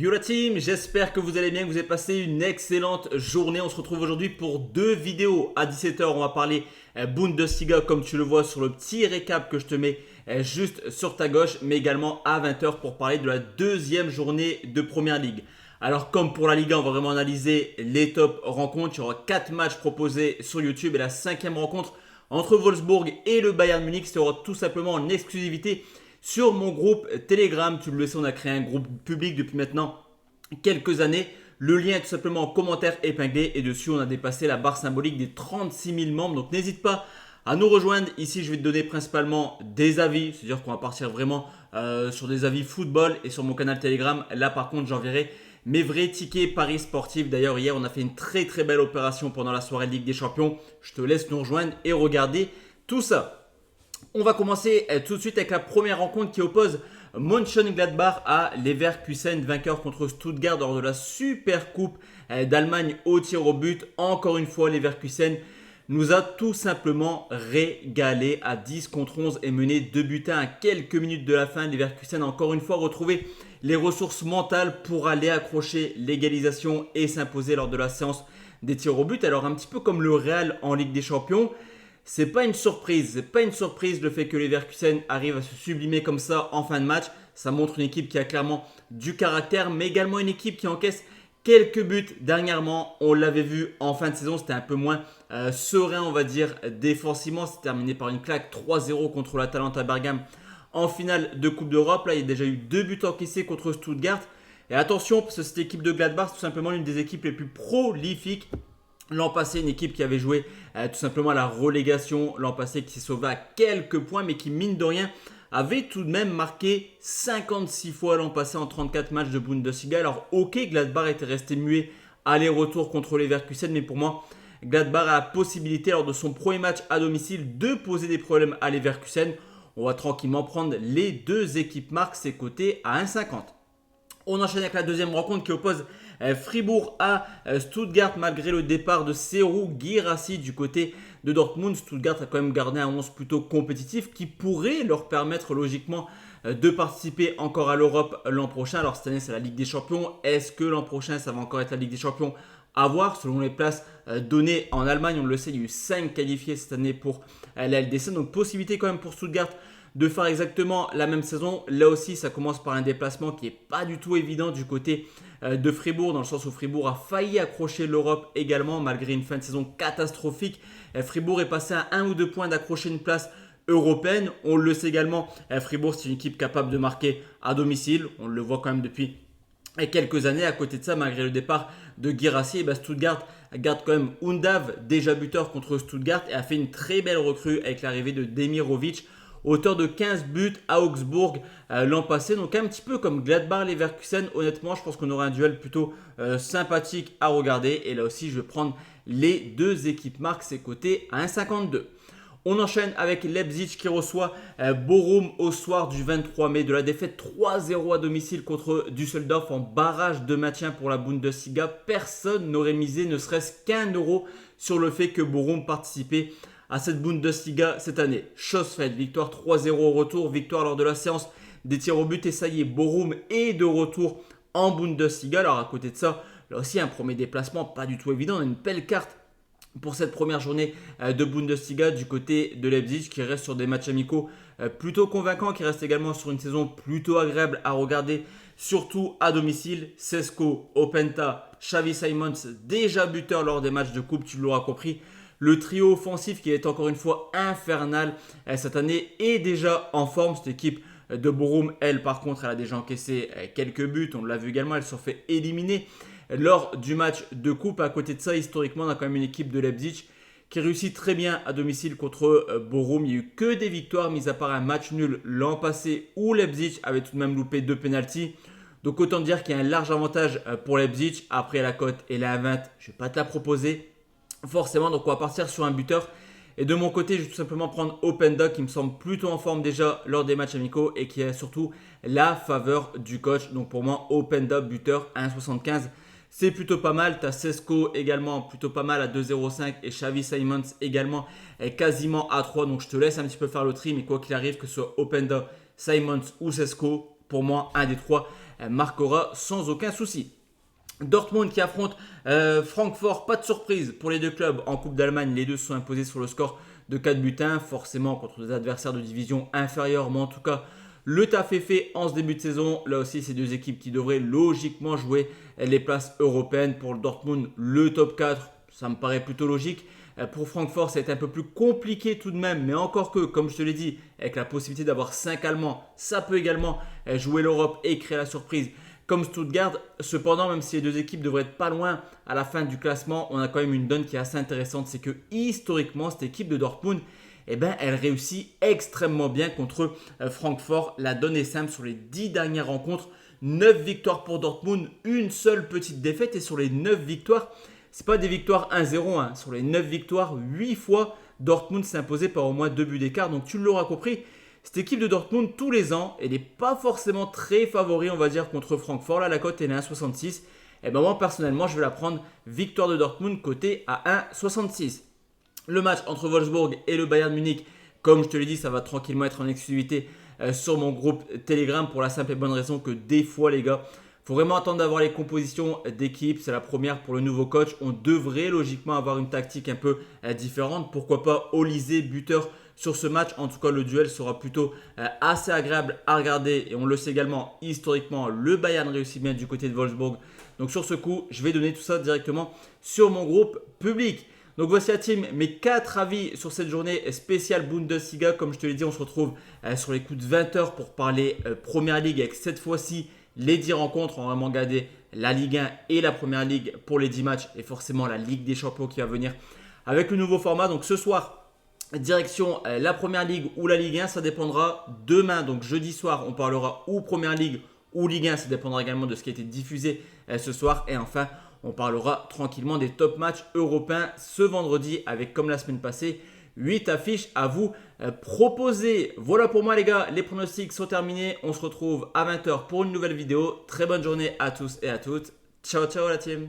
Yo la team, j'espère que vous allez bien, que vous avez passé une excellente journée. On se retrouve aujourd'hui pour deux vidéos. À 17 h, on va parler Bundesliga comme tu le vois sur le petit récap que je te mets juste sur ta gauche, mais également à 20 h pour parler de la deuxième journée de Première Ligue. Alors comme pour la Ligue 1, on va vraiment analyser les top rencontres. Il y aura 4 matchs proposés sur YouTube et la cinquième rencontre entre Wolfsburg et le Bayern Munich sera tout simplement en exclusivité sur mon groupe Telegram. Tu le sais, on a créé un groupe public depuis maintenant quelques années. Le lien est tout simplement en commentaire épinglé et dessus on a dépassé la barre symbolique des 36 000 membres. Donc n'hésite pas à nous rejoindre. Ici je vais te donner principalement des avis, c'est-à-dire qu'on va partir vraiment sur des avis football, et sur mon canal Telegram, là par contre j'enverrai mes vrais tickets paris sportifs. D'ailleurs hier on a fait une très belle opération pendant la soirée de Ligue des Champions. Je te laisse nous rejoindre et regarder tout ça. On va commencer tout de suite avec la première rencontre qui oppose Mönchengladbach à Leverkusen, vainqueur contre Stuttgart lors de la Super Coupe d'Allemagne au tir au but. Encore une fois, Leverkusen nous a tout simplement régalé à 10 contre 11 et mené 2 buts à quelques minutes de la fin. Leverkusen a encore une fois retrouvé les ressources mentales pour aller accrocher l'égalisation et s'imposer lors de la séance des tirs au but. Alors un petit peu comme le Real en Ligue des Champions. C'est pas une surprise le fait que Leverkusen arrive à se sublimer comme ça en fin de match. Ça montre une équipe qui a clairement du caractère, mais également une équipe qui encaisse quelques buts dernièrement. On l'avait vu en fin de saison, c'était un peu moins serein, on va dire, défensivement. C'est terminé par une claque 3-0 contre l'Atalanta Bergame en finale de Coupe d'Europe. Là, il y a déjà eu 2 buts encaissés contre Stuttgart. Et attention, parce que cette équipe de Gladbach, c'est tout simplement l'une des équipes les plus prolifiques. L'an passé, une équipe qui avait joué tout simplement à la relégation. L'an passé, qui s'est sauvée à quelques points, mais qui, mine de rien, avait tout de même marqué 56 fois l'an passé en 34 matchs de Bundesliga. Alors, ok, Gladbach était resté muet aller-retour contre Leverkusen, mais pour moi, Gladbach a la possibilité, lors de son premier match à domicile, de poser des problèmes à Leverkusen. On va tranquillement prendre les deux équipes marques, c'est coté à 1,50. On enchaîne avec la deuxième rencontre qui oppose Fribourg à Stuttgart. Malgré le départ de Serhou Guirassy du côté de Dortmund, Stuttgart a quand même gardé un 11 plutôt compétitif qui pourrait leur permettre logiquement de participer encore à l'Europe l'an prochain. Alors cette année c'est la Ligue des Champions. Est-ce que l'an prochain ça va encore être la Ligue des Champions? À voir, selon les places données en Allemagne. On le sait, il y a eu 5 qualifiés cette année pour la LDC. Donc possibilité quand même pour Stuttgart de faire exactement la même saison. Là aussi, ça commence par un déplacement qui n'est pas du tout évident du côté de Fribourg, dans le sens où Fribourg a failli accrocher l'Europe également, malgré une fin de saison catastrophique. Fribourg est passé à 1 ou 2 points d'accrocher une place européenne. On le sait également, Fribourg, c'est une équipe capable de marquer à domicile. On le voit quand même depuis quelques années. À côté de ça, malgré le départ de Guirassy, Stuttgart garde quand même Undav, déjà buteur contre Stuttgart, et a fait une très belle recrue avec l'arrivée de Demirovic, auteur de 15 buts à Augsbourg l'an passé. Donc un petit peu comme Gladbach-Leverkusen. Honnêtement, je pense qu'on aura un duel plutôt sympathique à regarder. Et là aussi, je vais prendre les deux équipes marques, c'est coté à 1,52. On enchaîne avec Leipzig qui reçoit Bochum au soir du 23 mai de la défaite 3-0 à domicile contre Düsseldorf en barrage de maintien pour la Bundesliga. Personne n'aurait misé ne serait-ce qu'un euro sur le fait que Bochum participait à cette Bundesliga cette année. Chose faite, victoire 3-0 au retour, victoire lors de la séance des tirs au but, et ça y est, Bochum est de retour en Bundesliga. Alors à côté de ça, là aussi un premier déplacement pas du tout évident. On a une belle carte pour cette première journée de Bundesliga du côté de Leipzig, qui reste sur des matchs amicaux plutôt convaincants, qui reste également sur une saison plutôt agréable à regarder, surtout à domicile. Sesko, Openta, Xavi Simons, déjà buteur lors des matchs de coupe, tu l'auras compris. Le trio offensif qui est encore une fois infernal cette année est déjà en forme. Cette équipe de Bochum, elle par contre, elle a déjà encaissé quelques buts. On l'a vu également, elle s'en fait éliminer lors du match de coupe. À côté de ça, historiquement, on a quand même une équipe de Leipzig qui réussit très bien à domicile contre Bochum. Il n'y a eu que des victoires, mis à part un match nul l'an passé où Leipzig avait tout de même loupé 2 pénaltys. Donc autant dire qu'il y a un large avantage pour Leipzig. Après la cote et la 20, je ne vais pas te la proposer forcément, donc on va partir sur un buteur. Et de mon côté, je vais tout simplement prendre Openda, qui me semble plutôt en forme déjà lors des matchs amicaux et qui a surtout la faveur du coach. Donc pour moi, Openda buteur à 1,75, c'est plutôt pas mal. Tu as Sesko également plutôt pas mal à 2,05 et Xavi Simons également quasiment à 3. Donc je te laisse un petit peu faire le tri, mais quoi qu'il arrive, que ce soit Openda, Simons ou Sesko, pour moi, un des trois marquera sans aucun souci. Dortmund qui affronte Francfort, pas de surprise pour les deux clubs en Coupe d'Allemagne. Les deux se sont imposés sur le score de 4 buts 1, forcément contre des adversaires de division inférieure, mais en tout cas, le taf est fait en ce début de saison. Là aussi, c'est deux équipes qui devraient logiquement jouer les places européennes. Pour le Dortmund, le top 4, ça me paraît plutôt logique. Pour Francfort, ça a été un peu plus compliqué tout de même, mais encore que, comme je te l'ai dit, avec la possibilité d'avoir 5 Allemands, ça peut également jouer l'Europe et créer la surprise comme Stuttgart. Cependant, même si les deux équipes devraient être pas loin à la fin du classement, on a quand même une donne qui est assez intéressante. C'est que historiquement, cette équipe de Dortmund, elle réussit extrêmement bien contre Francfort. La donne est simple sur les 10 dernières rencontres. 9 victoires pour Dortmund, une seule petite défaite. Et sur les 9 victoires, ce n'est pas des victoires 1-0. Hein. Sur les 9 victoires, 8 fois, Dortmund s'est imposé par au moins 2 buts d'écart. Donc tu l'auras compris, cette équipe de Dortmund, tous les ans, elle n'est pas forcément très favori, on va dire, contre Francfort. Là, la cote est à 1,66. Et moi, personnellement, je vais la prendre victoire de Dortmund côté à 1,66. Le match entre Wolfsburg et le Bayern Munich, comme je te l'ai dit, ça va tranquillement être en exclusivité sur mon groupe Telegram pour la simple et bonne raison que des fois, les gars, il faut vraiment attendre d'avoir les compositions d'équipe. C'est la première pour le nouveau coach. On devrait logiquement avoir une tactique un peu différente. Pourquoi pas Olysée, buteur sur ce match. En tout cas, le duel sera plutôt assez agréable à regarder. Et on le sait également, historiquement, le Bayern réussit bien du côté de Wolfsburg. Donc sur ce coup, je vais donner tout ça directement sur mon groupe public. Donc voici la team, mes 4 avis sur cette journée spéciale Bundesliga. Comme je te l'ai dit, on se retrouve sur les coups de 20h pour parler Première Ligue avec cette fois-ci les 10 rencontres. On va vraiment regarder la Ligue 1 et la Première Ligue pour les 10 matchs et forcément la Ligue des Champions qui va venir avec le nouveau format. Donc ce soir, direction la Première Ligue ou la Ligue 1, ça dépendra demain. Donc jeudi soir, on parlera ou Première Ligue ou Ligue 1. Ça dépendra également de ce qui a été diffusé ce soir. Et enfin, on parlera tranquillement des top matchs européens ce vendredi avec, comme la semaine passée, 8 affiches à vous proposer. Voilà pour moi les gars, les pronostics sont terminés. On se retrouve à 20h pour une nouvelle vidéo. Très bonne journée à tous et à toutes. Ciao ciao la team.